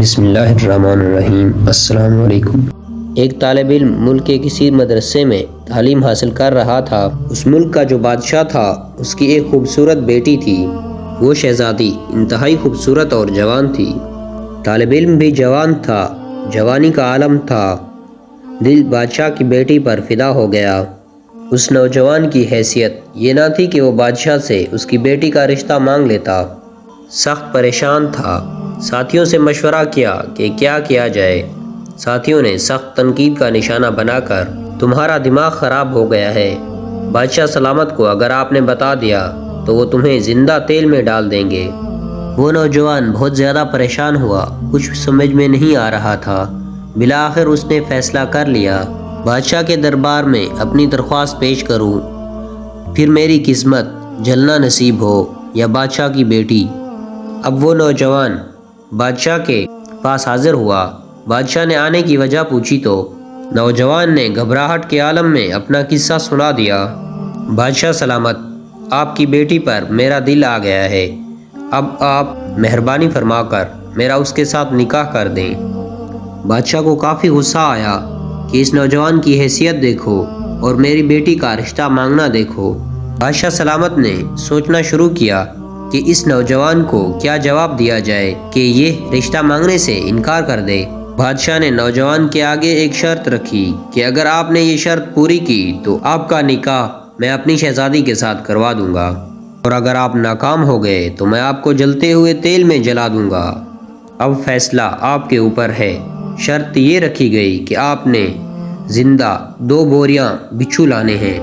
بسم اللہ الرحمن الرحیم۔ السلام علیکم۔ ایک طالب علم ملک کے کسی مدرسے میں تعلیم حاصل کر رہا تھا۔ اس ملک کا جو بادشاہ تھا اس کی ایک خوبصورت بیٹی تھی۔ وہ شہزادی انتہائی خوبصورت اور جوان تھی۔ طالب علم بھی جوان تھا، جوانی کا عالم تھا۔ دل بادشاہ کی بیٹی پر فدا ہو گیا۔ اس نوجوان کی حیثیت یہ نہ تھی کہ وہ بادشاہ سے اس کی بیٹی کا رشتہ مانگ لیتا۔ سخت پریشان تھا۔ ساتھیوں سے مشورہ کیا کہ کیا کیا جائے۔ ساتھیوں نے سخت تنقید کا نشانہ بنا کر تمہارا دماغ خراب ہو گیا ہے، بادشاہ سلامت کو اگر آپ نے بتا دیا تو وہ تمہیں زندہ تیل میں ڈال دیں گے۔ وہ نوجوان بہت زیادہ پریشان ہوا، کچھ سمجھ میں نہیں آ رہا تھا۔ بالآخر اس نے فیصلہ کر لیا، بادشاہ کے دربار میں اپنی درخواست پیش کروں، پھر میری قسمت جلنا نصیب ہو یا بادشاہ کی بیٹی۔ اب وہ نوجوان بادشاہ کے پاس حاضر ہوا۔ بادشاہ نے آنے کی وجہ پوچھی تو نوجوان نے گھبراہٹ کے عالم میں اپنا قصہ سنا دیا۔ بادشاہ سلامت، آپ کی بیٹی پر میرا دل آ گیا ہے، اب آپ مہربانی فرما کر میرا اس کے ساتھ نکاح کر دیں۔ بادشاہ کو کافی غصہ آیا کہ اس نوجوان کی حیثیت دیکھو اور میری بیٹی کا رشتہ مانگنا دیکھو۔ بادشاہ سلامت نے سوچنا شروع کیا کہ اس نوجوان کو کیا جواب دیا جائے کہ یہ رشتہ مانگنے سے انکار کر دے۔ بادشاہ نے نوجوان کے آگے ایک شرط رکھی کہ اگر آپ نے یہ شرط پوری کی تو آپ کا نکاح میں اپنی شہزادی کے ساتھ کروا دوں گا، اور اگر آپ ناکام ہو گئے تو میں آپ کو جلتے ہوئے تیل میں جلا دوں گا۔ اب فیصلہ آپ کے اوپر ہے۔ شرط یہ رکھی گئی کہ آپ نے زندہ 2 بوریاں بچھو لانے ہیں۔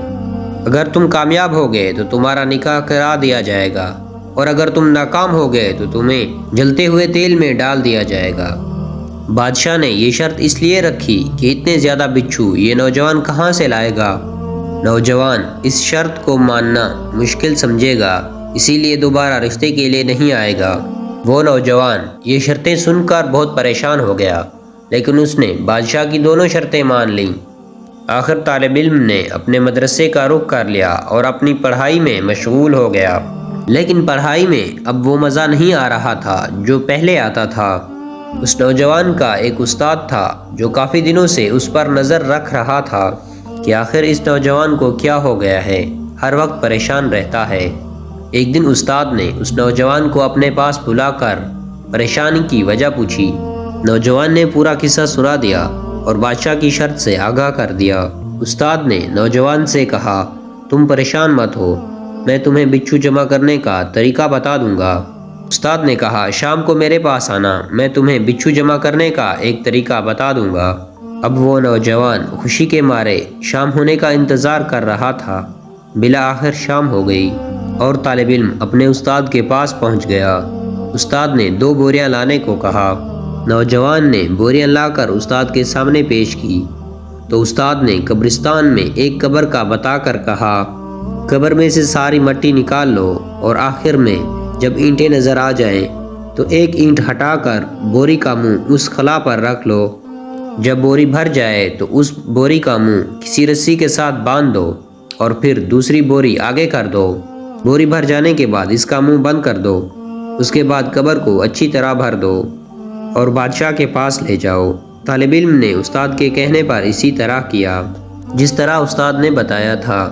اگر تم کامیاب ہو گئے تو تمہارا نکاح کرا دیا جائے گا، اور اگر تم ناکام ہو گئے تو تمہیں جلتے ہوئے تیل میں ڈال دیا جائے گا۔ بادشاہ نے یہ شرط اس لیے رکھی کہ اتنے زیادہ بچھو یہ نوجوان کہاں سے لائے گا۔ نوجوان اس شرط کو ماننا مشکل سمجھے گا، اسی لیے دوبارہ رشتے کے لیے نہیں آئے گا۔ وہ نوجوان یہ شرطیں سن کر بہت پریشان ہو گیا، لیکن اس نے بادشاہ کی دونوں شرطیں مان لیں۔ آخر طالب علم نے اپنے مدرسے کا رخ کر لیا اور اپنی پڑھائی میں مشغول ہو گیا، لیکن پڑھائی میں اب وہ مزہ نہیں آ رہا تھا جو پہلے آتا تھا۔ اس نوجوان کا ایک استاد تھا جو کافی دنوں سے اس پر نظر رکھ رہا تھا کہ آخر اس نوجوان کو کیا ہو گیا ہے، ہر وقت پریشان رہتا ہے۔ ایک دن استاد نے اس نوجوان کو اپنے پاس بلا کر پریشانی کی وجہ پوچھی۔ نوجوان نے پورا قصہ سنا دیا اور بادشاہ کی شرط سے آگاہ کر دیا۔ استاد نے نوجوان سے کہا، تم پریشان مت ہو، میں تمہیں بچھو جمع کرنے کا طریقہ بتا دوں گا۔ استاد نے کہا، شام کو میرے پاس آنا، میں تمہیں بچھو جمع کرنے کا ایک طریقہ بتا دوں گا۔ اب وہ نوجوان خوشی کے مارے شام ہونے کا انتظار کر رہا تھا۔ بالآخر شام ہو گئی اور طالب علم اپنے استاد کے پاس پہنچ گیا۔ استاد نے 2 بوریاں لانے کو کہا۔ نوجوان نے بوریاں لا کر استاد کے سامنے پیش کی تو استاد نے قبرستان میں ایک قبر کا بتا کر کہا، قبر میں سے ساری مٹی نکال لو اور آخر میں جب اینٹیں نظر آ جائیں تو ایک اینٹ ہٹا کر بوری کا منہ اس خلا پر رکھ لو۔ جب بوری بھر جائے تو اس بوری کا منہ کسی رسی کے ساتھ باندھ دو اور پھر دوسری بوری آگے کر دو۔ بوری بھر جانے کے بعد اس کا منہ بند کر دو۔ اس کے بعد قبر کو اچھی طرح بھر دو اور بادشاہ کے پاس لے جاؤ۔ طالب علم نے استاد کے کہنے پر اسی طرح کیا جس طرح استاد نے بتایا تھا۔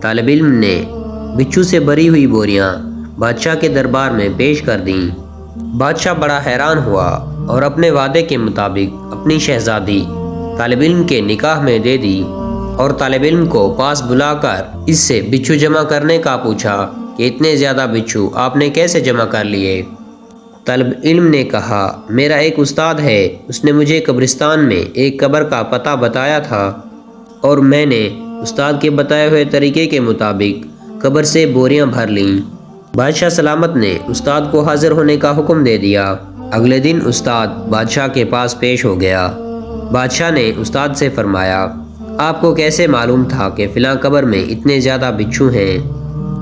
طالب علم نے بچھو سے بھری ہوئی بوریاں بادشاہ کے دربار میں پیش کر دیں۔ بادشاہ بڑا حیران ہوا اور اپنے وعدے کے مطابق اپنی شہزادی طالب علم کے نکاح میں دے دی، اور طالب علم کو پاس بلا کر اس سے بچھو جمع کرنے کا پوچھا کہ اتنے زیادہ بچھو آپ نے کیسے جمع کر لیے۔ طالب علم نے کہا، میرا ایک استاد ہے، اس نے مجھے قبرستان میں ایک قبر کا پتہ بتایا تھا اور میں نے استاد کے بتائے ہوئے طریقے کے مطابق قبر سے بوریاں بھر لیں۔ بادشاہ سلامت نے استاد کو حاضر ہونے کا حکم دے دیا۔ اگلے دن استاد بادشاہ کے پاس پیش ہو گیا۔ بادشاہ نے استاد سے فرمایا، آپ کو کیسے معلوم تھا کہ فلاں قبر میں اتنے زیادہ بچھو ہیں؟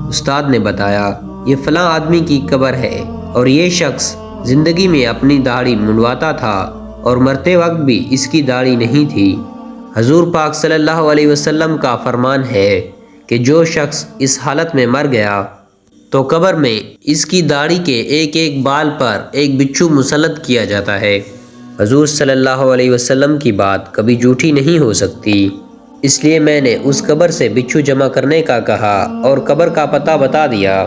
استاد نے بتایا، یہ فلاں آدمی کی قبر ہے اور یہ شخص زندگی میں اپنی داڑھی منڈواتا تھا اور مرتے وقت بھی اس کی داڑھی نہیں تھی۔ حضور پاک صلی اللہ علیہ وسلم کا فرمان ہے کہ جو شخص اس حالت میں مر گیا تو قبر میں اس کی داڑھی کے ایک ایک بال پر ایک بچھو مسلط کیا جاتا ہے۔ حضور صلی اللہ علیہ وسلم کی بات کبھی جھوٹی نہیں ہو سکتی، اس لیے میں نے اس قبر سے بچھو جمع کرنے کا کہا اور قبر کا پتہ بتا دیا۔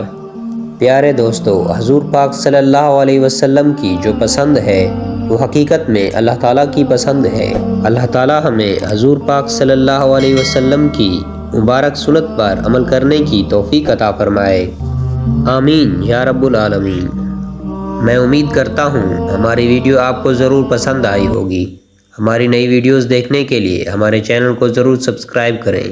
پیارے دوستو، حضور پاک صلی اللہ علیہ وسلم کی جو پسند ہے وہ حقیقت میں اللہ تعالیٰ کی پسند ہے۔ اللہ تعالیٰ ہمیں حضور پاک صلی اللہ علیہ وسلم کی مبارک سنت پر عمل کرنے کی توفیق عطا فرمائے، آمین یا رب العالمین۔ میں امید کرتا ہوں ہماری ویڈیو آپ کو ضرور پسند آئی ہوگی۔ ہماری نئی ویڈیوز دیکھنے کے لیے ہمارے چینل کو ضرور سبسکرائب کریں۔